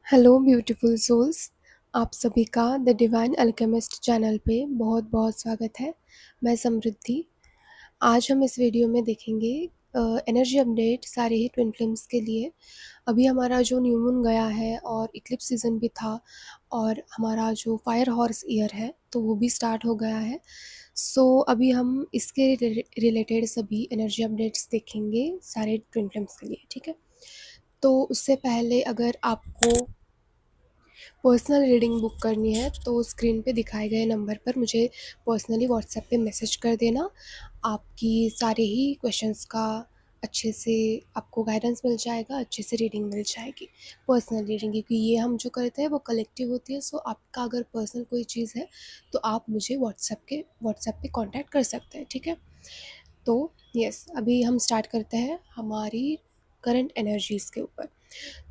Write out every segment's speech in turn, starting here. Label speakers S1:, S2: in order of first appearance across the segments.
S1: Hello beautiful souls. आप सभी का द डिवाइन अल्केमिस्ट चैनल पे बहुत बहुत स्वागत है। मैं समृद्धि। आज हम इस वीडियो में देखेंगे एनर्जी अपडेट सारे ही ट्विन फ्लेम्स के लिए। अभी हमारा जो न्यू मून गया है और इक्लिप्स सीजन भी था और हमारा जो फायर हॉर्स ईयर है तो वो भी स्टार्ट हो गया है। सो अभी हम इसके रिलेटेड सभी एनर्जी अपडेट्स देखेंगे सारे ट्विन फ्लेम्स के लिए, ठीक है। तो उससे पहले अगर आपको पर्सनल रीडिंग बुक करनी है तो स्क्रीन पे दिखाए गए नंबर पर मुझे पर्सनली व्हाट्सएप पे मैसेज कर देना। आपकी सारे ही क्वेश्चंस का अच्छे से आपको गाइडेंस मिल जाएगा, अच्छे से रीडिंग मिल जाएगी। पर्सनल रीडिंग, क्योंकि ये हम जो करते हैं वो कलेक्टिव होती है। सो आपका अगर पर्सनल कोई चीज़ है तो आप मुझे व्हाट्सएप पे कांटेक्ट कर सकते हैं, ठीक है। तो यस, अभी हम स्टार्ट करते हैं हमारी करंट एनर्जीज़ के ऊपर।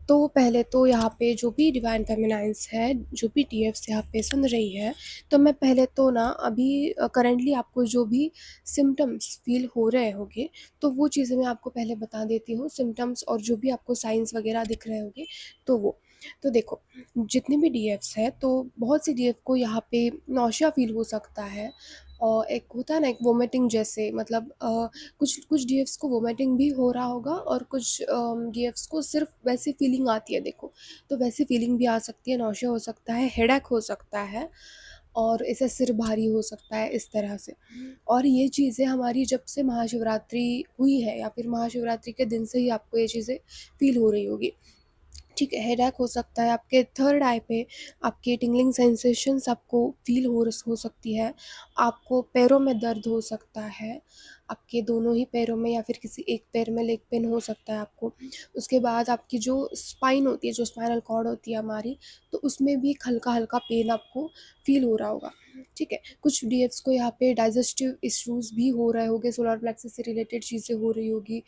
S1: तो पहले तो यहाँ पे जो भी डिवाइन फेमिनाइंस है, जो भी टीएफ्स यहाँ पे सुन रही है, तो मैं पहले तो ना अभी करंटली आपको जो भी सिम्टम्स फील हो रहे होंगे तो वो चीज़ें मैं आपको पहले बता देती हूँ। सिम्टम्स और जो भी आपको साइंस वगैरह दिख रहे होंगे तो वो, तो देखो, जितने भी डीएफ्स है तो बहुत सी डीएफ को यहाँ पे नौशिया फील हो सकता है। और एक होता है ना, एक वोमिटिंग जैसे, मतलब कुछ कुछ डीएफ्स को वोमिटिंग भी हो रहा होगा और कुछ डीएफ्स को सिर्फ वैसी फीलिंग आती है। देखो, तो वैसी फीलिंग भी आ सकती है, नौशिया हो सकता है, हेडेक हो सकता है और ऐसे सिर भारी हो सकता है, इस तरह से। और ये चीज़ें हमारी जब से महाशिवरात्रि हुई है या फिर महाशिवरात्रि के दिन से ही आपको ये चीज़ें फील हो रही होगी, ठीक है। हेडेक हो सकता है, आपके थर्ड आई पे आपके टिंगलिंग सेंसेशंस आपको फील हो सकती है। आपको पैरों में दर्द हो सकता है, आपके दोनों ही पैरों में या फिर किसी एक पैर में लेग पेन हो सकता है आपको। उसके बाद आपकी जो स्पाइन होती है, जो स्पाइनल कॉर्ड होती है हमारी, तो उसमें भी एक हल्का हल्का पेन आपको फील हो रहा होगा, ठीक है। कुछ डीएफ्स को यहाँ पे डाइजेस्टिव इश्यूज भी हो रहे होंगे, सोलर प्लेक्सस से रिलेटेड चीज़ें हो रही होगी,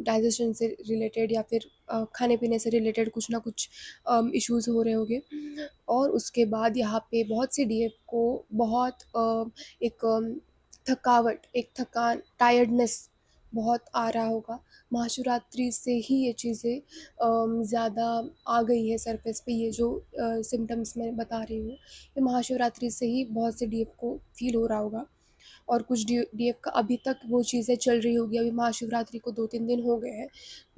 S1: डाइजेशन से रिलेटेड या फिर खाने पीने से रिलेटेड कुछ ना कुछ इश्यूज हो रहे होंगे। और उसके बाद यहाँ पे बहुत सी डीएफ को बहुत एक थकावट, एक थकान, टायर्डनेस बहुत आ रहा होगा। महाशिवरात्रि से ही ये चीज़ें ज़्यादा आ गई है सरफेस पे। ये जो सिम्टम्स मैं बता रही हूँ, ये महाशिवरात्रि से ही बहुत से डीएफ को फील हो रहा होगा। और कुछ डीएफ का अभी तक वो चीज़ें चल रही होगी। अभी महाशिवरात्रि को 2-3 दिन हो गए हैं,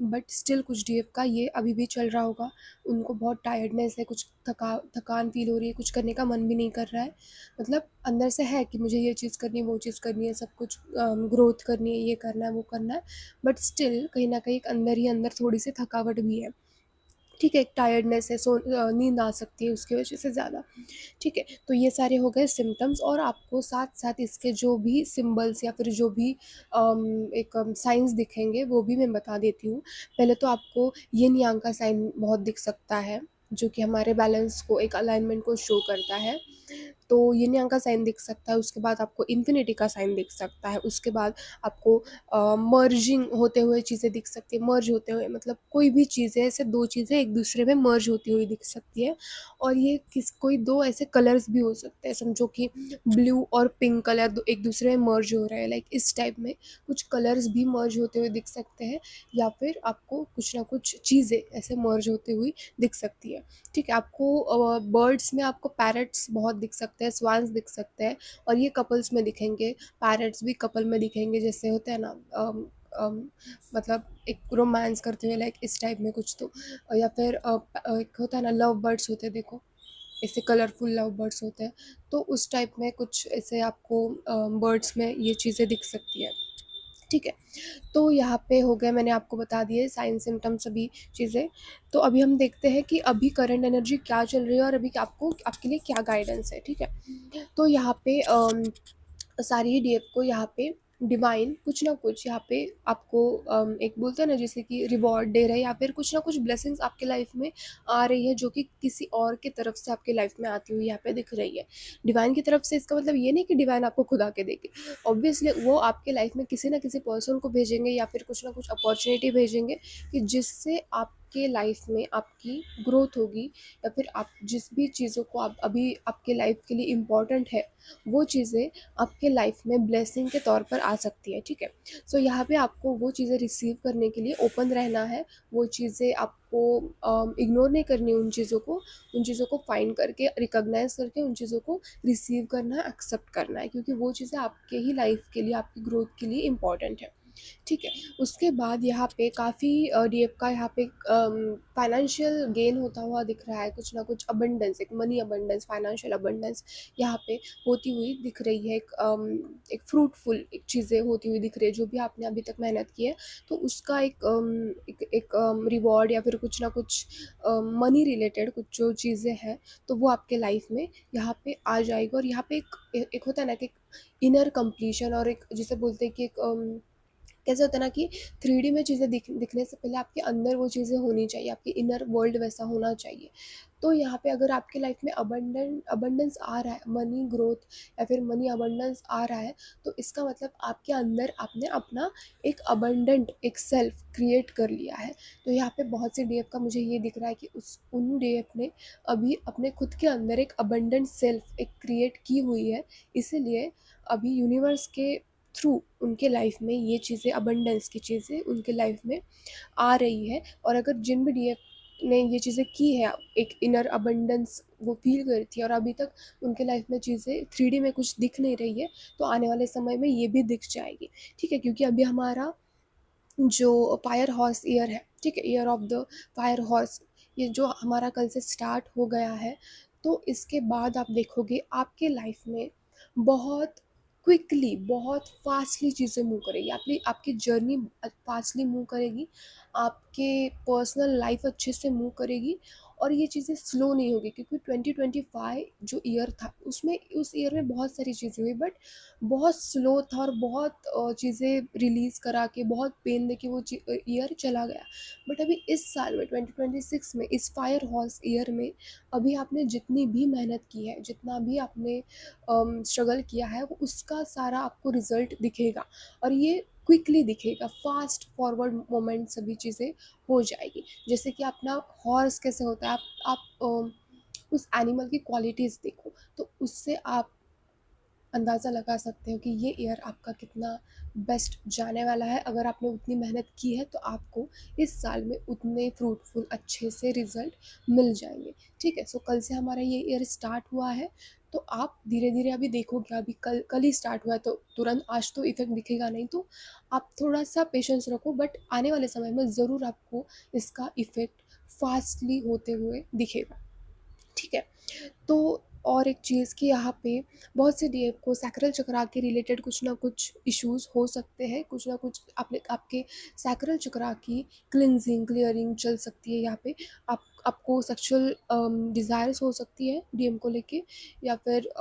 S1: बट स्टिल कुछ डीएफ का ये अभी भी चल रहा होगा। उनको बहुत टायर्डनेस है, कुछ थकान फील हो रही है, कुछ करने का मन भी नहीं कर रहा है। मतलब अंदर से है कि मुझे ये चीज़ करनी है, वो चीज़ करनी है, सब कुछ ग्रोथ करनी है, ये करना है, वो करना है, बट स्टिल कहीं ना कहीं अंदर ही अंदर थोड़ी सी थकावट भी है, ठीक है। एक टायर्डनेस है, नींद आ सकती है उसकी वजह से ज़्यादा, ठीक है। तो ये सारे हो गए सिम्टम्स। और आपको साथ साथ इसके जो भी सिंबल्स या फिर जो भी एक साइंस दिखेंगे वो भी मैं बता देती हूँ। पहले तो आपको यिन यांग का साइन बहुत दिख सकता है, जो कि हमारे बैलेंस को, एक अलाइनमेंट को शो करता है। तो यिन यांग का साइन दिख सकता है। उसके बाद आपको इन्फिनिटी का साइन दिख सकता है। उसके बाद आपको मर्जिंग होते हुए चीज़ें दिख सकती है। मर्ज होते हुए मतलब कोई भी चीज़ें, ऐसे दो चीज़ें एक दूसरे में मर्ज होती हुई दिख सकती है। और ये कोई दो ऐसे कलर्स भी हो सकते हैं, समझो कि ब्लू और पिंक कलर एक दूसरे में मर्ज हो रहे हैं, लाइक इस टाइप में कुछ कलर्स भी मर्ज होते हुए दिख सकते हैं। या फिर आपको कुछ ना कुछ चीज़ें ऐसे मर्ज होते हुई दिख सकती है, ठीक है। आपको बर्ड्स में आपको पैरट्स बहुत दिख सकते हैं, स्वान्स दिख सकते हैं, और ये कपल्स में दिखेंगे। पैरट्स भी कपल में दिखेंगे, जैसे होते हैं ना, मतलब एक रोमांस करते हुए, लाइक इस टाइप में कुछ तो। या फिर एक होता है ना, लव बर्ड्स होते हैं, देखो ऐसे कलरफुल लव बर्ड्स होते हैं। तो उस टाइप में कुछ ऐसे आपको बर्ड्स में ये चीज़ें दिख सकती है, ठीक है। तो यहाँ पे हो गए, मैंने आपको बता दिए साइन सिम्टम्स सभी चीज़ें। तो अभी हम देखते हैं कि अभी करंट एनर्जी क्या चल रही है और अभी आपको, आपके लिए क्या गाइडेंस है, ठीक है। तो यहाँ पे सारी ही डीएफ को यहाँ पे डिवाइन कुछ ना कुछ यहाँ पे आपको एक बोलते हैं ना, जैसे कि रिवॉर्ड दे रहे हैं या फिर कुछ ना कुछ ब्लेसिंग्स आपके लाइफ में आ रही है, जो कि किसी और की तरफ से आपके लाइफ में आती हुई यहाँ पे दिख रही है। डिवाइन की तरफ से इसका मतलब ये नहीं कि डिवाइन आपको खुद आके देगी। ऑब्वियसली वो आपके लाइफ में किसी ना किसी पर्सन को भेजेंगे या फिर कुछ ना कुछ अपॉर्चुनिटी भेजेंगे कि जिससे आप आपके लाइफ में आपकी ग्रोथ होगी, या फिर आप जिस भी चीज़ों को आप अभी आपके लाइफ के लिए इम्पॉर्टेंट है, वो चीज़ें आपके लाइफ में ब्लेसिंग के तौर पर आ सकती है। ठीक है, सो यहाँ पे आपको वो चीज़ें रिसीव करने के लिए ओपन रहना है। वो चीज़ें आपको इग्नोर नहीं करनी, उन चीज़ों को फाइंड करके रिकॉग्नाइज करके उन चीज़ों को रिसीव करना है, एक्सेप्ट करना है, क्योंकि वो चीज़ें आपके ही लाइफ के लिए, आपकी ग्रोथ के लिए इम्पॉर्टेंट है। ठीक है, उसके बाद यहाँ पे काफ़ी डीएफ का यहाँ पे फाइनेंशियल गेन होता हुआ दिख रहा है। कुछ ना कुछ अबंडेंस, एक मनी अबंडेंस, फाइनेंशियल अबंडेंस यहाँ पे होती हुई दिख रही है। एक फ्रूटफुल एक चीज़ें होती हुई दिख रही है। जो भी आपने अभी तक मेहनत की है, तो उसका एक रिवॉर्ड या फिर कुछ ना कुछ मनी रिलेटेड कुछ जो चीज़ें हैं, तो वो आपके लाइफ में यहाँ पे आ जाएगी। और यहाँ पे एक होता है ना कि इनर कंप्लीशन, और एक जिसे बोलते हैं कि कैसे होता है ना कि 3D में चीज़ें दिखने से पहले आपके अंदर वो चीज़ें होनी चाहिए, आपकी इनर वर्ल्ड वैसा होना चाहिए। तो यहाँ पे अगर आपके लाइफ में अबंडेंस आ रहा है, मनी ग्रोथ या फिर मनी अबंडेंस आ रहा है, तो इसका मतलब आपके अंदर आपने अपना एक अबंडेंट एक सेल्फ क्रिएट कर लिया है। तो यहाँ पे बहुत से डीएफ का मुझे ये दिख रहा है कि उन डीएफ ने अभी अपने खुद के अंदर एक अबंडेंट सेल्फ एक क्रिएट की हुई है। इसीलिए अभी यूनिवर्स के थ्रू उनके लाइफ में ये चीज़ें, अबंडेंस की चीज़ें उनके लाइफ में आ रही है। और अगर जिन भी डीएफ ने ये चीज़ें की है, एक इनर अबंडेंस वो फील करी थी, और अभी तक उनके लाइफ में चीज़ें 3D में कुछ दिख नहीं रही है, तो आने वाले समय में ये भी दिख जाएगी। ठीक है, क्योंकि अभी हमारा जो फायर हॉर्स ईयर है, ठीक है, year of the fire horse, ये जो हमारा कल से स्टार्ट हो गया है, तो इसके बाद आप देखोगे आपके लाइफ में बहुत क्विकली, बहुत फास्टली चीज़ें मूव करेगी, आपकी जर्नी फास्टली मूव करेगी, आपके पर्सनल लाइफ अच्छे से मूव करेगी। और ये चीज़ें स्लो नहीं होगी, क्योंकि 2025 जो ईयर था, उसमें उस ईयर में बहुत सारी चीज़ें हुई, बट बहुत स्लो था, और बहुत चीज़ें रिलीज़ करा के, बहुत पेन दे के वो ईयर चला गया। बट अभी इस साल में 2026 में, इस फायर हॉर्स ईयर में, अभी आपने जितनी भी मेहनत की है, जितना भी आपने स्ट्रगल किया है, वो उसका सारा आपको रिजल्ट दिखेगा। और ये क्विकली दिखेगा, फास्ट फॉरवर्ड मोमेंट सभी चीज़ें हो जाएगी। जैसे कि अपना हॉर्स कैसे होता है, आप उस एनिमल की क्वालिटीज़ देखो, तो उससे आप अंदाज़ा लगा सकते हो कि ये ईयर आपका कितना बेस्ट जाने वाला है। अगर आपने उतनी मेहनत की है, तो आपको इस साल में उतने फ्रूटफुल अच्छे से रिजल्ट मिल जाएंगे। ठीक है, सो कल से हमारा ये ईयर स्टार्ट हुआ है, तो आप धीरे धीरे अभी देखोगे, अभी कल कल ही स्टार्ट हुआ है, तो तुरंत आज तो इफेक्ट दिखेगा नहीं, तो आप थोड़ा सा पेशेंस रखो, बट आने वाले समय में ज़रूर आपको इसका इफेक्ट फास्टली होते हुए दिखेगा। ठीक है, तो और एक चीज़ कि यहाँ पे बहुत से डीएफ को सैक्रल चक्रा के रिलेटेड कुछ ना कुछ इश्यूज हो सकते हैं, कुछ ना कुछ आपके सैक्रल चक्रा की क्लिनजिंग, क्लियरिंग चल सकती है। यहाँ पे आपको सेक्सुअल डिज़ायर्स हो सकती है डीएम को लेके, या फिर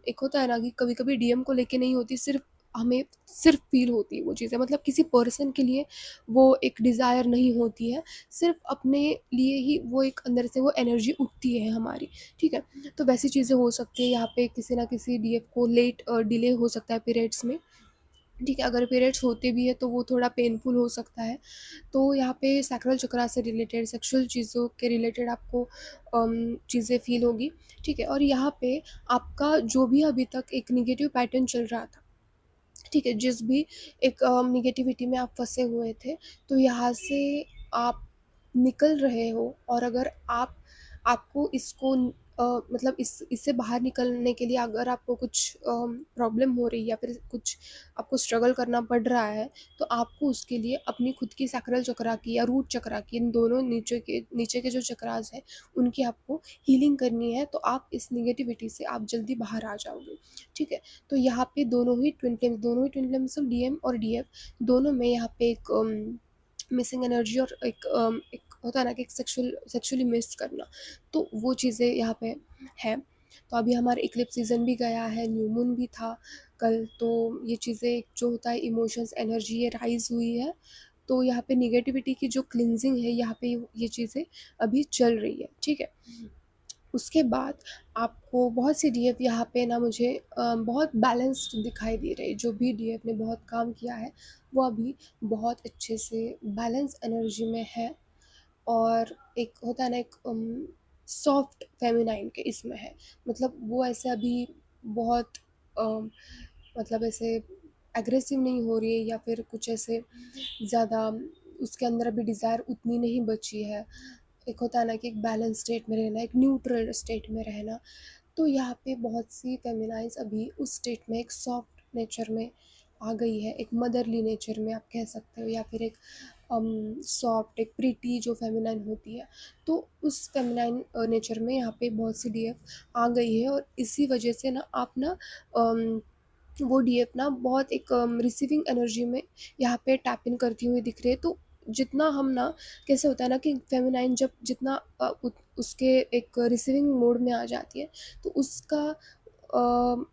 S1: एक होता है ना कि कभी कभी डीएम को लेके नहीं होती, सिर्फ हमें सिर्फ फील होती है वो चीज़ें, मतलब किसी पर्सन के लिए वो एक डिज़ायर नहीं होती है, सिर्फ अपने लिए ही वो एक अंदर से वो एनर्जी उठती है हमारी। ठीक है, तो वैसी चीज़ें हो सकती है। यहाँ पे किसी ना किसी डीएफ को लेट डिले हो सकता है पीरियड्स में। ठीक है, अगर पीरियड्स होते भी है, तो वो थोड़ा पेनफुल हो सकता है। तो यहाँ पे सैक्रल चक्रा से रिलेटेड, सेक्सुअल चीज़ों के रिलेटेड आपको चीज़ें फील होगी। ठीक है, और यहाँ पे आपका जो भी अभी तक एक निगेटिव पैटर्न चल रहा था, ठीक है, जिस भी एक निगेटिविटी में आप फंसे हुए थे, तो यहाँ से आप निकल रहे हो। और अगर आपको इसको मतलब इससे बाहर निकलने के लिए अगर आपको कुछ प्रॉब्लम हो रही है, या फिर कुछ आपको स्ट्रगल करना पड़ रहा है, तो आपको उसके लिए अपनी खुद की सैक्रल चक्रा की या रूट चक्रा की, इन दोनों नीचे के जो चक्रास हैं, उनकी आपको हीलिंग करनी है। तो आप इस निगेटिविटी से आप जल्दी बाहर आ जाओगे। ठीक है, तो यहाँ पे दोनों ही ट्विन फ्लेम्स, डीएम और डीएफ, दोनों में यहाँ पे एक मिसिंग एनर्जी, और एक होता है ना कि एक सेक्सुअली मिस करना, तो वो चीज़ें यहाँ पे है। तो अभी हमारा इक्लिप्स सीजन भी गया है, न्यू मून भी था कल, तो ये चीज़ें जो होता है इमोशंस, एनर्जी, ये राइज हुई है। तो यहाँ पे निगेटिविटी की जो क्लिनजिंग है, यहाँ पे ये चीज़ें अभी चल रही है। ठीक है, उसके बाद आपको बहुत सी डीएफ यहाँ पे ना मुझे बहुत बैलेंस्ड दिखाई दे रही है। जो भी डीएफ ने बहुत काम किया है, वो अभी बहुत अच्छे से बैलेंस एनर्जी में है। और एक होता है ना एक सॉफ्ट फेमिनाइन के इसमें है। मतलब वो ऐसे अभी बहुत अम, मतलब ऐसे एग्रेसिव नहीं हो रही है या फिर कुछ ऐसे ज़्यादा उसके अंदर अभी डिज़ायर उतनी नहीं बची है। एक होता है ना कि एक बैलेंस स्टेट में रहना, एक न्यूट्रल स्टेट में रहना। तो यहाँ पे बहुत सी फेमिनाइज अभी उस स्टेट में एक सॉफ्ट नेचर में आ गई है, एक मदरली नेचर में आप कह सकते हो, या फिर एक सॉफ्ट एक प्रीटी जो फेमिनाइन होती है। तो उस फेमिनाइन नेचर में यहाँ पे बहुत सी डीएफ आ गई है, और इसी वजह से ना आप ना वो डीएफ ना बहुत एक रिसीविंग एनर्जी में यहाँ पे टैप इन करती हुई दिख रही है। तो जितना हम ना कैसे होता है ना कि फेमिनाइन जब जितना उसके एक रिसीविंग मोड में आ जाती है, तो उसका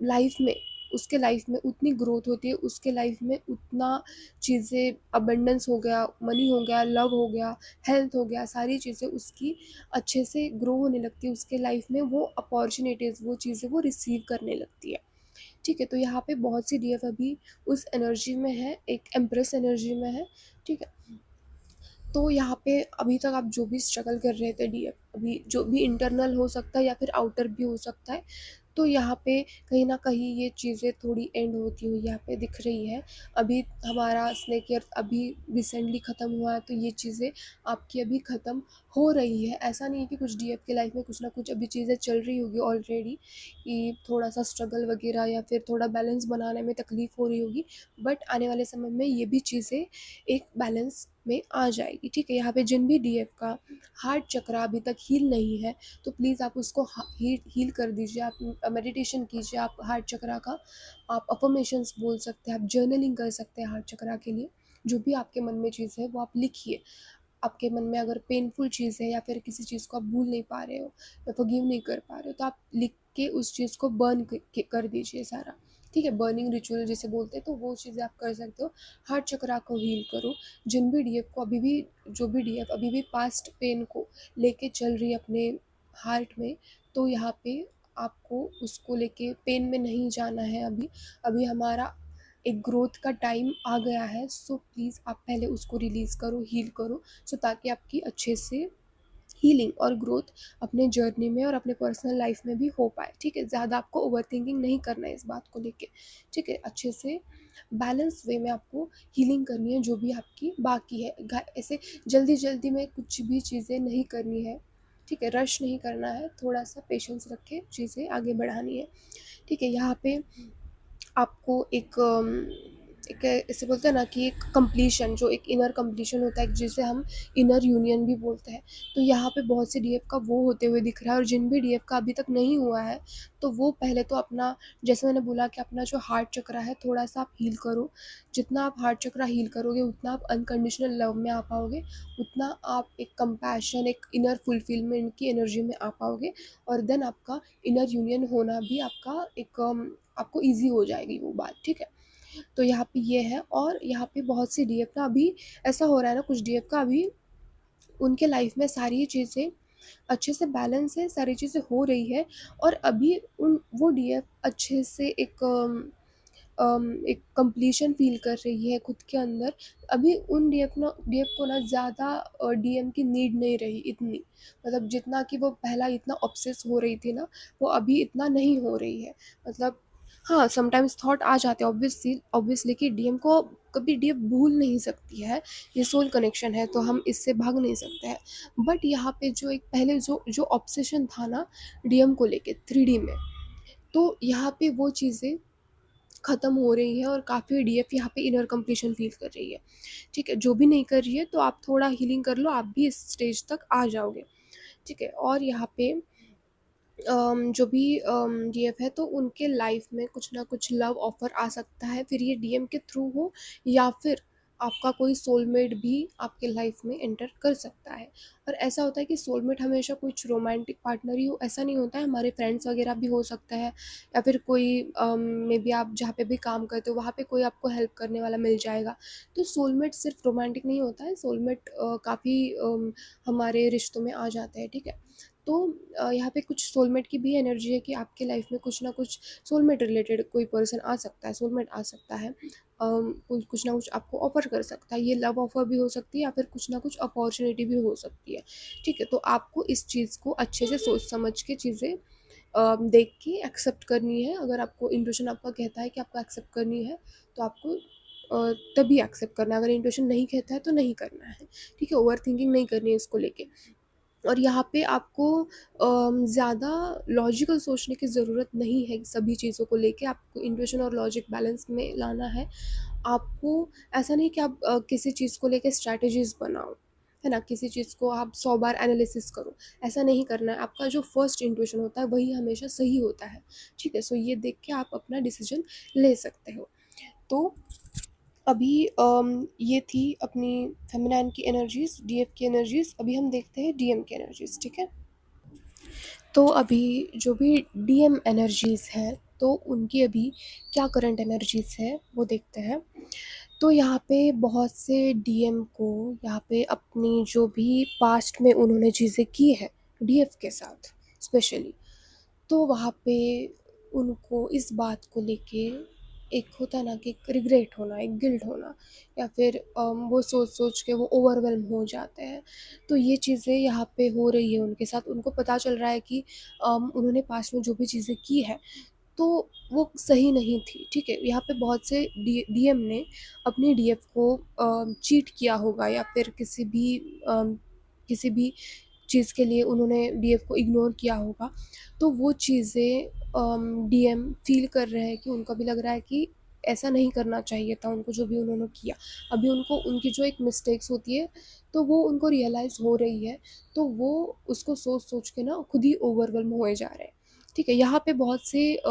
S1: लाइफ में उसके लाइफ में उतनी ग्रोथ होती है, उसके लाइफ में उतना चीज़ें अबंडेंस हो गया, मनी हो गया, लव हो गया, हेल्थ हो गया, सारी चीज़ें उसकी अच्छे से ग्रो होने लगती है उसके लाइफ में। वो अपॉर्चुनिटीज़ वो चीज़ें वो रिसीव करने लगती है। ठीक है, तो यहाँ पे बहुत सी डीएफ अभी उस एनर्जी में है, एक एम्प्रेस एनर्जी में है। ठीक है, तो यहाँ पे अभी तक आप जो भी स्ट्रगल कर रहे थे डीएफ, अभी जो भी इंटरनल हो सकता है या फिर आउटर भी हो सकता है, तो यहाँ पे कहीं ना कहीं ये चीज़ें थोड़ी एंड होती हुई यहाँ पे दिख रही है। अभी हमारा स्नेक ईयर अभी रिसेंटली ख़त्म हुआ है, तो ये चीज़ें आपकी अभी ख़त्म हो रही है। ऐसा नहीं है कि कुछ डीएफ के लाइफ में कुछ ना कुछ अभी चीज़ें चल रही होगी ऑलरेडी, कि थोड़ा सा स्ट्रगल वगैरह या फिर थोड़ा बैलेंस बनाने में तकलीफ़ हो रही होगी, बट आने वाले समय में ये भी चीज़ें एक बैलेंस में आ जाएगी। ठीक है, यहाँ पे जिन भी डीएफ का हार्ट चक्र अभी तक हील नहीं है, तो प्लीज़ आप उसको हील कर दीजिए। आप मेडिटेशन कीजिए, आप हार्ट चक्रा का आप अफर्मेशंस बोल सकते हैं, आप जर्नलिंग कर सकते हैं हार्ट चक्रा के लिए। जो भी आपके मन में चीज़ है वो आप लिखिए। आपके मन में अगर पेनफुल चीज़ है या फिर किसी चीज़ को आप भूल नहीं पा रहे हो या फॉरगिव नहीं कर पा रहे हो, तो आप लिख के उस चीज़ को बर्न कर दीजिए सारा। ठीक है, बर्निंग रिचुअल जिसे बोलते हैं, तो वो चीज़ें आप कर सकते हो। हार्ट चक्रा को हील करो। जिन भी डीएफ को अभी भी जो भी डीएफ अभी भी पास्ट पेन को लेके चल रही है अपने हार्ट में, तो यहाँ पे आपको उसको लेके पेन में नहीं जाना है। अभी अभी हमारा एक ग्रोथ का टाइम आ गया है, सो प्लीज़ आप पहले उसको रिलीज़ करो, हील करो, सो ताकि आपकी अच्छे से हीलिंग और ग्रोथ अपने जर्नी में और अपने पर्सनल लाइफ में भी हो पाए। ठीक है, ज़्यादा आपको ओवर थिंकिंग नहीं करना है इस बात को लेके। ठीक है, अच्छे से बैलेंस वे में आपको हीलिंग करनी है जो भी आपकी बाकी है। ऐसे जल्दी जल्दी में कुछ भी चीज़ें नहीं करनी है। ठीक है, रश नहीं करना है, थोड़ा सा पेशेंस रख के चीज़ें आगे बढ़ानी है। ठीक है, यहाँ पे आपको एक ऐसे बोलते हैं ना कि एक कंप्लीशन, जो एक इनर कंप्लीशन होता है, जिसे हम इनर यूनियन भी बोलते हैं। तो यहाँ पे बहुत से डीएफ का वो होते हुए दिख रहा है, और जिन भी डीएफ का अभी तक नहीं हुआ है, तो वो पहले तो अपना, जैसे मैंने बोला कि अपना जो हार्ट चक्र है थोड़ा सा आप हील करो। जितना आप हार्ट चक्र हील करोगे उतना आप अनकंडीशनल लव में आ पाओगे, उतना आप एक कंपैशन, एक इनर फुलफिलमेंट की एनर्जी में आ पाओगे, और देन आपका इनर यूनियन होना भी आपका एक आपको ईजी हो जाएगी वो बात। ठीक है, तो यहाँ पे ये है। और यहाँ पे बहुत सी डीएफ ना अभी ऐसा हो रहा है ना, कुछ डीएफ का अभी उनके लाइफ में सारी चीज़ें अच्छे से बैलेंस है, सारी चीज़ें हो रही है, और अभी उन वो डीएफ अच्छे से एक कंप्लीशन फ़ील कर रही है खुद के अंदर। अभी उन डीएफ को ना ज़्यादा डीएम की नीड नहीं रही इतनी, मतलब जितना कि वो पहला इतना ऑब्सेस हो रही थी ना, वो अभी इतना नहीं हो रही है। मतलब हाँ, समटाइम्स थॉट आ जाते हैं ऑब्वियसली कि डीएम को कभी डीएफ भूल नहीं सकती है, ये सोल कनेक्शन है, तो हम इससे भाग नहीं सकते हैं। बट यहाँ पे जो एक पहले जो जो ऑब्सेशन था ना डीएम को लेके 3D में, तो यहाँ पे वो चीज़ें ख़त्म हो रही है, और काफ़ी डीएफ यहाँ पे इनर कंप्लीशन फ़ील कर रही है। ठीक है, जो भी नहीं कर रही है तो आप थोड़ा हीलिंग कर लो, आप भी इस स्टेज तक आ जाओगे। ठीक है, और यहाँ पे जो भी डीएफ है, तो उनके लाइफ में कुछ ना कुछ लव ऑफ़र आ सकता है, फिर ये डीएम के थ्रू हो या फिर आपका कोई सोलमेट भी आपके लाइफ में एंटर कर सकता है। और ऐसा होता है कि सोलमेट हमेशा कुछ रोमांटिक पार्टनर ही हो ऐसा नहीं होता है, हमारे फ्रेंड्स वगैरह भी हो सकता है, या फिर कोई मे बी आप जहाँ पे भी काम करते हो वहाँ पे कोई आपको हेल्प करने वाला मिल जाएगा। तो सोलमेट सिर्फ रोमांटिक नहीं होता है, सोलमेट काफ़ी हमारे रिश्तों में आ जाते हैं। ठीक है, तो यहाँ पे कुछ सोलमेट की भी एनर्जी है कि आपके लाइफ में कुछ ना कुछ सोलमेट रिलेटेड कोई पर्सन आ सकता है, सोलमेट आ सकता है, कुछ ना कुछ आपको ऑफ़र कर सकता है। ये लव ऑफ़र भी हो सकती है या फिर कुछ ना कुछ अपॉर्चुनिटी भी हो सकती है, ठीक है? तो आपको इस चीज़ को अच्छे से सोच समझ के चीज़ें देख के एक्सेप्ट करनी है। अगर आपको इंट्यूशन आपका कहता है कि आपको एक्सेप्ट करनी है, तो आपको तभी एक्सेप्ट करना है। अगर इंट्यूशन नहीं कहता है तो नहीं करना है, ठीक है? ओवरथिंकिंग नहीं करनी है इसको लेके। और यहाँ पे आपको ज़्यादा लॉजिकल सोचने की ज़रूरत नहीं है सभी चीज़ों को लेके। आपको इंट्यूशन और लॉजिक बैलेंस में लाना है। आपको ऐसा नहीं कि आप किसी चीज़ को लेके स्ट्रैटेजीज़ बनाओ, है ना? किसी चीज़ को आप 100 बार एनालिसिस करो, ऐसा नहीं करना है। आपका जो फर्स्ट इंट्यूशन होता है वही हमेशा सही होता है, ठीक है? सो ये देख के आप अपना डिसीजन ले सकते हो। तो अभी ये थी अपनी फेमिनाइन की एनर्जीज़, डीएफ की एनर्जीज़। अभी हम देखते हैं डीएम की एनर्जीज़, ठीक है? तो अभी जो भी डीएम एनर्जीज़ हैं, तो उनकी अभी क्या करंट एनर्जीज़ है वो देखते हैं। तो यहाँ पे बहुत से डीएम को यहाँ पे अपनी जो भी पास्ट में उन्होंने चीज़ें की है डीएफ के साथ स्पेशली, तो वहाँ पे उनको इस बात को लेके एक होता है ना कि एक रिग्रेट होना, एक गिल्ट होना, या फिर वो सोच सोच के वो ओवरवेल्म हो जाते हैं। तो ये चीज़ें यहाँ पे हो रही है उनके साथ। उनको पता चल रहा है कि उन्होंने पास्ट में जो भी चीज़ें की है तो वो सही नहीं थी, ठीक है? यहाँ पे बहुत से डीएम ने अपनी डीएफ को चीट किया होगा, या फिर किसी भी चीज़ के लिए उन्होंने डीएफ को इग्नोर किया होगा। तो वो चीज़ें डीएम फ़ील कर रहे हैं कि उनको भी लग रहा है कि ऐसा नहीं करना चाहिए था उनको, जो भी उन्होंने किया। अभी उनको उनकी जो एक मिस्टेक्स होती है, तो वो उनको रियलाइज़ हो रही है, तो वो उसको सोच-सोच के ना खुद ही ओवरवेल्म होए जा रहे हैं, ठीक है? यहाँ पे बहुत से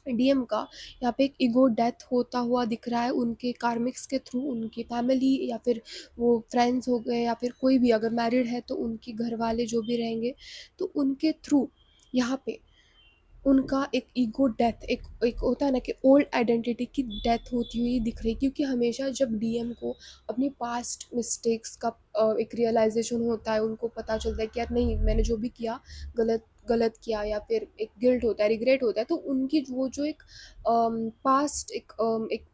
S1: डीएम का यहाँ पे एक ईगो डेथ होता हुआ दिख रहा है उनके कार्मिक्स के थ्रू। उनकी फैमिली या फिर वो फ्रेंड्स हो गए, या फिर कोई भी अगर मैरिड है तो उनके घर वाले जो भी रहेंगे, तो उनके थ्रू यहाँ पे उनका एक ईगो डेथ, एक एक होता है ना कि ओल्ड आइडेंटिटी की डेथ होती हुई दिख रही। क्योंकि हमेशा जब डीएम को अपनी पास्ट मिस्टेक्स का एक रियलाइजेशन होता है, उनको पता चलता है कि यार नहीं, मैंने जो भी किया गलत गलत किया, या फिर एक गिल्ट होता है, रिग्रेट होता है, तो उनकी वो जो एक पास्ट एक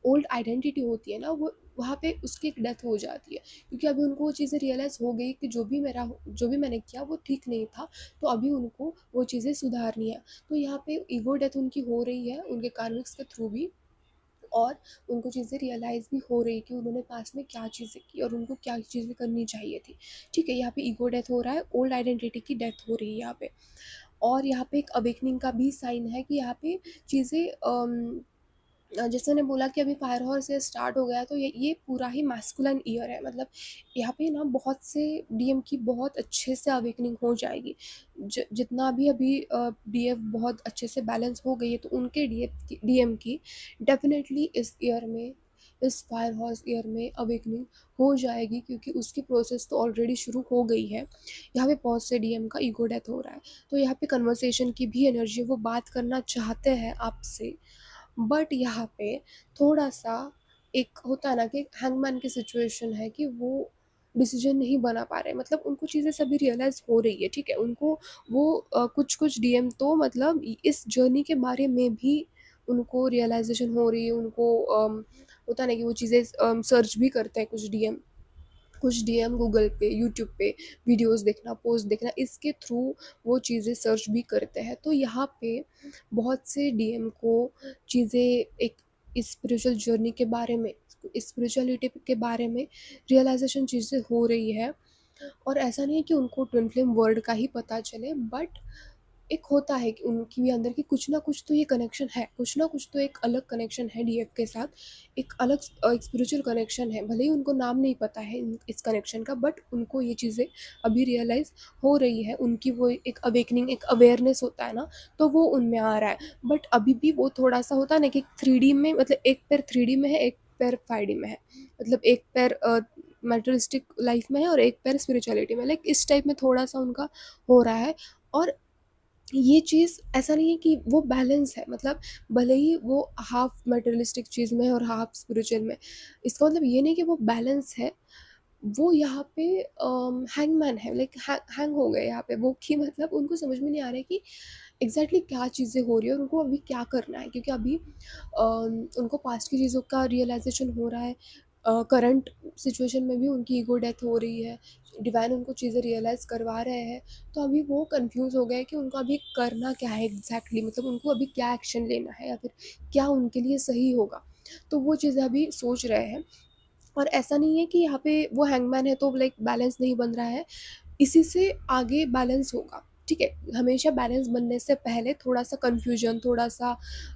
S1: ओल्ड आइडेंटिटी होती है ना, वो वहाँ पे उसकी एक डेथ हो जाती है। क्योंकि अभी उनको वो चीज़ें रियलाइज़ हो गई कि जो भी मैंने किया वो ठीक नहीं था, तो अभी उनको वो चीज़ें सुधारनी है। तो यहाँ पे ईगो डेथ उनकी हो रही है उनके कार्मिक्स के थ्रू भी, और उनको चीज़ें रियलाइज़ भी हो रही है कि उन्होंने पास्ट में क्या चीज़ें की और उनको क्या चीज़ें करनी चाहिए थी, ठीक है? यहाँ पे ईगो डेथ हो रहा है, ओल्ड आइडेंटिटी की डेथ हो रही है यहाँ पे। और यहाँ पे एक अवेकनिंग का भी साइन है कि यहाँ पे चीज़ें जैसे मैंने बोला कि अभी फायर हॉर्स ईयर स्टार्ट हो गया, तो ये पूरा ही मैस्कुलिन ईयर है। मतलब यहाँ पे ना बहुत से डीएम की बहुत अच्छे से अवेकनिंग हो जाएगी। जितना भी अभी डीएफ बहुत अच्छे से बैलेंस हो गई है, तो उनके डीएम की डेफिनेटली इस ईयर में, इस फायर हॉर्स ईयर में अवेकनिंग हो जाएगी, क्योंकि उसकी प्रोसेस तो ऑलरेडी शुरू हो गई है। यहाँ पे बहुत से डीएम का ईगो डेथ हो रहा है, तो यहाँ पे कन्वर्सेशन की भी एनर्जी, वो बात करना चाहते हैं आपसे, बट यहाँ पे थोड़ा-सा एक होता है ना कि हैंगमैन की सिचुएशन है कि वो डिसीजन नहीं बना पा रहे हैं। मतलब उनको चीज़ें सभी रियलाइज़ हो रही है, ठीक है? उनको वो कुछ-कुछ डीएम तो मतलब इस जर्नी के बारे में भी उनको रियलाइज़ेशन हो रही है। उनको होता है ना कि वो चीज़ें सर्च भी करते हैं कुछ डीएम गूगल पे, यूट्यूब पे वीडियोज़ देखना, पोस्ट देखना, इसके थ्रू वो चीज़ें सर्च भी करते हैं। तो यहाँ पे बहुत से डीएम को चीज़ें एक स्पिरिचुअल जर्नी के बारे में, स्पिरिचुअलिटी के बारे में रियलाइज़ेशन चीज़ें हो रही है। और ऐसा नहीं है कि उनको ट्विन फ्लेम वर्ल्ड का ही पता चले, बट एक होता है कि उनकी भी अंदर की कुछ ना कुछ तो ये कनेक्शन है, कुछ ना कुछ तो एक अलग कनेक्शन है डीएफ के साथ, एक अलग एक स्पिरिचुअल कनेक्शन है। भले ही उनको नाम नहीं पता है इस कनेक्शन का, बट उनको ये चीज़ें अभी रियलाइज़ हो रही है। उनकी वो एक अवेकनिंग, एक अवेयरनेस होता है ना, तो वो उनमें आ रहा है। बट अभी भी वो थोड़ा-सा होता है ना कि 3D में, मतलब एक पैर 3D में है, एक पैर 5D में है। मतलब एक पैर मैटेरियलिस्टिक लाइफ में है और एक पैर स्पिरिचुअलिटी में, लाइक इस टाइप में थोड़ा-सा उनका हो रहा है। और ये चीज़ ऐसा नहीं है कि वो बैलेंस है, मतलब भले ही वो हाफ मटेरियलिस्टिक चीज़ में है और हाफ स्पिरिचुअल में, इसका मतलब ये नहीं कि वो बैलेंस है। वो यहाँ पे हैंगमैन है, लाइक हैंग हो गए यहाँ पे वो, कि मतलब उनको समझ में नहीं आ रहा है कि एग्जैक्टली क्या चीज़ें हो रही है और उनको अभी क्या करना है, क्योंकि अभी उनको पास्ट की चीज़ों का रियलाइजेशन हो रहा है। करंट सिचुएशन में भी उनकी ईगो डेथ हो रही है, डिवाइन उनको चीज़ें रियलाइज़ करवा रहे हैं। तो अभी वो कंफ्यूज हो गए कि उनको अभी करना क्या है एग्जैक्टली, मतलब उनको अभी क्या एक्शन लेना है या फिर क्या उनके लिए सही होगा। तो वो चीज़ें अभी सोच रहे हैं। और ऐसा नहीं है कि यहाँ पे वो हैंगमैन है तो लाइक बैलेंस नहीं बन रहा है, इसी से आगे बैलेंस होगा। ठीक है, हमेशा बैलेंस बनने से पहले थोड़ा सा कन्फ्यूजन, थोड़ा सा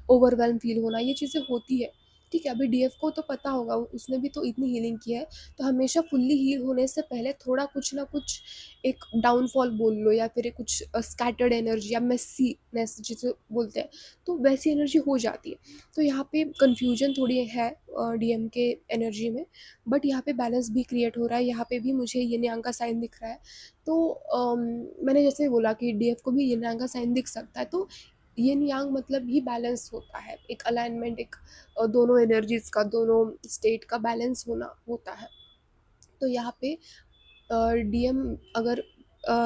S1: ओवरवेल्म फील होना, ये चीज़ें होती है। ठीक है, अभी डीएफ को तो पता होगा, उसने भी तो इतनी हीलिंग की है। तो हमेशा फुल्ली हील होने से पहले थोड़ा कुछ ना कुछ एक डाउनफॉल बोल लो या फिर एक कुछ स्कैटर्ड एनर्जी या मेसीनेस जिसे बोलते हैं, तो वैसी एनर्जी हो जाती है। तो यहाँ पे कन्फ्यूजन थोड़ी है डीएम के एनर्जी में, बट यहाँ पे बैलेंस भी क्रिएट हो रहा है। यहाँ पे भी मुझे यिन यांग का साइन दिख रहा है। तो मैंने जैसे बोला कि डीएफ को भी यिन यांग का साइन दिख सकता है, तो यिन यांग मतलब ही बैलेंस होता है, एक अलाइनमेंट, एक दोनों एनर्जीज का, दोनों स्टेट का बैलेंस होना होता है। तो यहाँ पे डीएम अगर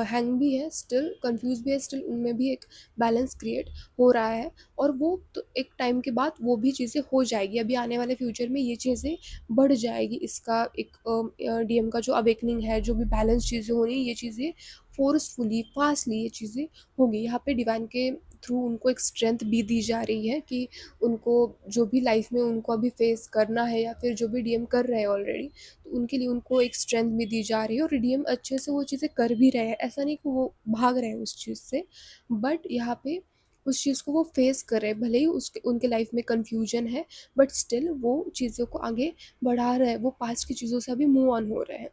S1: हैंग भी है, स्टिल कंफ्यूज भी है, स्टिल उनमें भी एक बैलेंस क्रिएट हो रहा है। और वो तो एक टाइम के बाद वो भी चीज़ें हो जाएगी, अभी आने वाले फ्यूचर में ये चीज़ें बढ़ जाएगी। इसका एक डीएम का जो अवेकनिंग है, जो भी बैलेंस चीज़ें हो रही, ये चीज़ें फोर्सफुली फास्टली ये चीज़ें होगी। यहाँ पे डिवाइन के थ्रू उनको एक स्ट्रेंथ भी दी जा रही है कि उनको जो भी लाइफ में उनको अभी फेस करना है या फिर जो भी डीएम कर रहे हैं ऑलरेडी, तो उनके लिए उनको एक स्ट्रेंथ भी दी जा रही है। और रिडीम अच्छे से वो चीज़ें कर भी रहे हैं, ऐसा नहीं कि वो भाग रहे हैं उस चीज़ से, बट यहाँ पे उस चीज़ को वो फेस कर रहे हैं। भले ही उसके उनके लाइफ में कन्फ्यूजन है, बट स्टिल वो चीज़ों को आगे बढ़ा रहे हैं, वो पास्ट की चीज़ों से अभी मूव ऑन हो रहे हैं,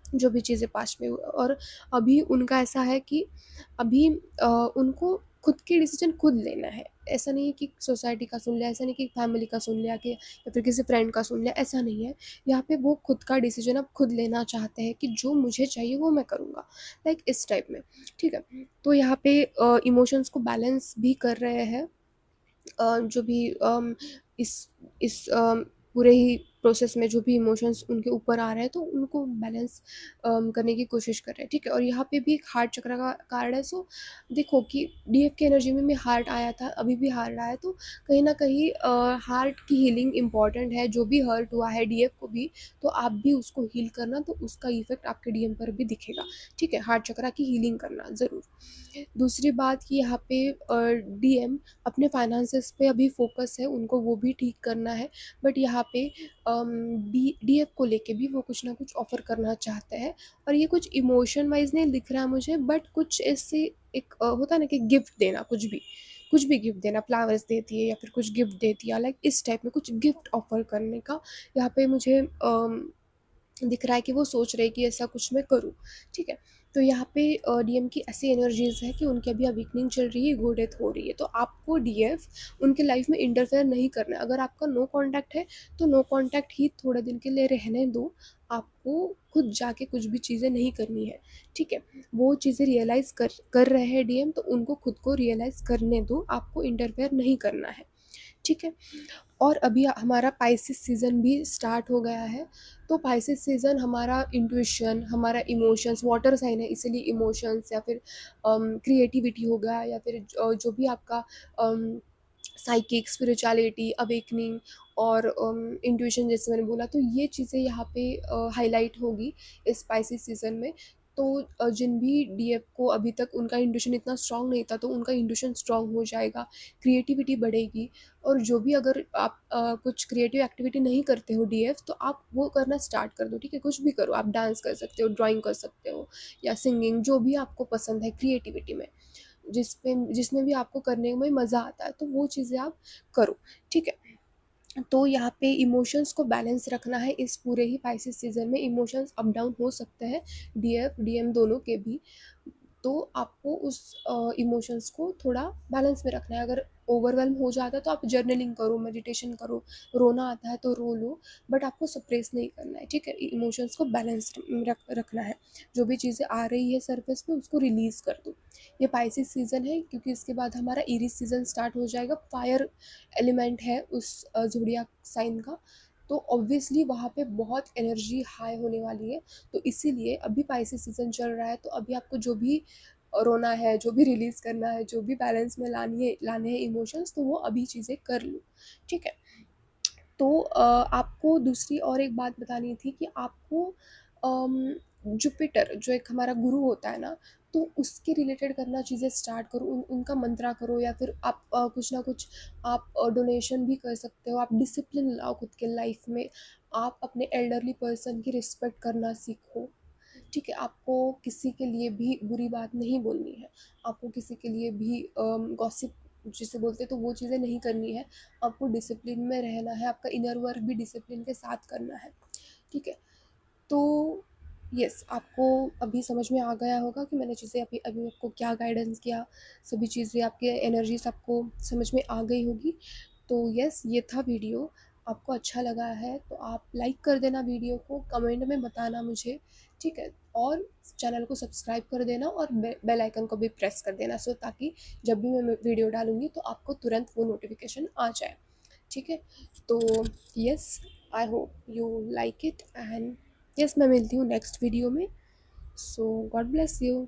S1: जो भी चीज़ें पास्ट में हुई। और अभी उनका ऐसा है कि अभी उनको खुद के डिसीजन खुद लेना है। ऐसा नहीं है कि सोसाइटी का सुन लिया, ऐसा नहीं कि फैमिली का सुन लिया कि या फिर किसी फ्रेंड का सुन लिया, ऐसा नहीं है। यहाँ पे वो खुद का डिसीजन अब खुद लेना चाहते हैं कि जो मुझे चाहिए वो मैं करूँगा, लाइक इस टाइप में। ठीक है, तो यहाँ पे इमोशंस को बैलेंस भी कर रहे हैं। जो भी इस इस पूरे ही प्रोसेस में जो भी इमोशंस उनके ऊपर आ रहे हैं, तो उनको बैलेंस करने की कोशिश कर रहे हैं। ठीक है, और यहाँ पे भी एक हार्ट चक्र का कार्ड है। सो देखो कि डीएफ की एनर्जी में भी हार्ट आया था, अभी भी हार्ट आया है, तो कहीं ना कहीं हार्ट की हीलिंग इंपॉर्टेंट है। जो भी हर्ट हुआ है डीएफ को भी, तो आप भी उसको हील करना, तो उसका इफेक्ट आपके डीएम पर भी दिखेगा। ठीक है, हार्ट चक्र की हीलिंग करना ज़रूर। दूसरी बात कि यहाँ पे डीएम अपने फाइनेंसेस पे अभी फोकस है, उनको वो भी ठीक करना है। बट यहाँ पे डीएफ को लेके भी वो कुछ ना कुछ ऑफर करना चाहते हैं। और ये कुछ इमोशन वाइज नहीं दिख रहा है मुझे, बट कुछ ऐसे एक होता है ना कि गिफ्ट देना, कुछ भी गिफ्ट देना, फ्लावर्स देती है या फिर कुछ गिफ्ट देती है, लाइक इस टाइप में कुछ गिफ्ट ऑफर करने का यहाँ पे मुझे दिख रहा है कि वो सोच रहे हैं कि ऐसा कुछ मैं करूँ। ठीक है, तो यहाँ पे डीएम की ऐसी एनर्जीज़ है कि उनकी अभी अवेकनिंग चल रही है, ईगो डेथ हो रही है। तो आपको डीएफ उनके लाइफ में इंटरफेयर नहीं करना है। अगर आपका नो कांटेक्ट है तो नो कांटेक्ट ही थोड़े दिन के लिए रहने दो। आपको खुद जाके कुछ भी चीज़ें नहीं करनी है। ठीक है, वो चीज़ें रियलाइज़ कर कर रहे हैं डीएम, तो उनको खुद को रियलाइज़ करने दो, आपको इंटरफेयर नहीं करना है। ठीक है, और अभी हमारा पाइसेस सीज़न भी स्टार्ट हो गया है। तो पाइसेस सीज़न हमारा इंट्यूशन, हमारा इमोशंस, वाटर साइन है इसीलिए इमोशंस या फिर क्रिएटिविटी हो गया, या फिर जो भी आपका साइकिक, स्पिरिचुअलिटी, अवेकनिंग और इंट्यूशन जैसे मैंने बोला, तो ये चीज़ें यहाँ पे हाईलाइट होगी इस स्पाइसी सीज़न में। तो जिन भी डीएफ को अभी तक उनका इंट्यूशन इतना स्ट्रांग नहीं था, तो उनका इंट्यूशन स्ट्रांग हो जाएगा, क्रिएटिविटी बढ़ेगी। और जो भी अगर आप कुछ क्रिएटिव एक्टिविटी नहीं करते हो डीएफ, तो आप वो करना स्टार्ट कर दो। ठीक है, कुछ भी करो, आप डांस कर सकते हो, ड्राइंग कर सकते हो, या सिंगिंग, जो भी आपको पसंद है क्रिएटिविटी में, जिसमें भी आपको करने में मज़ा आता है, तो वो चीज़ें आप करो। ठीक है, तो यहाँ पे इमोशंस को बैलेंस रखना है। इस पूरे ही पाइसेस सीज़न में इमोशंस अप डाउन हो सकते हैं, डीएफ डीएम दोनों के भी। तो आपको उस इमोशंस को थोड़ा बैलेंस में रखना है। अगर ओवरवेल्म हो जाता है तो आप जर्नलिंग करो, मेडिटेशन करो, रोना आता है तो रो लो, बट आपको सप्रेस नहीं करना है। ठीक है, इमोशंस को बैलेंस रखना है। जो भी चीज़ें आ रही है सरफेस पे, उसको रिलीज़ कर दो। ये पाइसेस सीज़न है, क्योंकि इसके बाद हमारा एरीज सीज़न स्टार्ट हो जाएगा। फायर एलिमेंट है उस ज़ोडिएक साइन का, तो ऑब्वियसली वहाँ पे बहुत एनर्जी हाई होने वाली है। तो इसीलिए अभी पाइसेस सीज़न चल रहा है, तो अभी आपको जो भी रोना है, जो भी रिलीज़ करना है, जो भी बैलेंस में लाने हैं इमोशंस, तो वो अभी चीज़ें कर लो, ठीक है? तो आपको दूसरी और एक बात बतानी थी कि आपको जुपिटर जो एक हमारा गुरु होता है ना, तो उसके रिलेटेड करना चीज़ें स्टार्ट करो, उनका मंत्रा करो, या फिर आप कुछ ना कुछ आप डोनेशन भी कर सकते हो। आप डिसिप्लिन लाओ खुद के लाइफ में, आप अपने एल्डरली पर्सन की रिस्पेक्ट करना सीखो, ठीक है? आपको किसी के लिए भी बुरी बात नहीं बोलनी है, आपको किसी के लिए भी गॉसिप जिसे बोलते हैं तो वो चीज़ें नहीं करनी है। आपको डिसिप्लिन में रहना है, आपका इनर वर्क भी डिसिप्लिन के साथ करना है, ठीक है? तो यस, आपको अभी समझ में आ गया होगा कि मैंने चीज़ें अभी अभी आपको क्या गाइडेंस किया, सभी चीज़ें आपके एनर्जीज आपको समझ में आ गई होगी। तो यस, ये था वीडियो। आपको अच्छा लगा है तो आप लाइक कर देना वीडियो को, कमेंट में बताना मुझे, ठीक है? और चैनल को सब्सक्राइब कर देना और बेल आइकन को भी प्रेस कर देना, सो ताकि जब भी मैं वीडियो डालूँगी तो आपको तुरंत वो नोटिफिकेशन आ जाए, ठीक है? तो yes, I hope you like it, and yes, मैं मिलती हूँ नेक्स्ट वीडियो में। सो गॉड ब्लेस यू।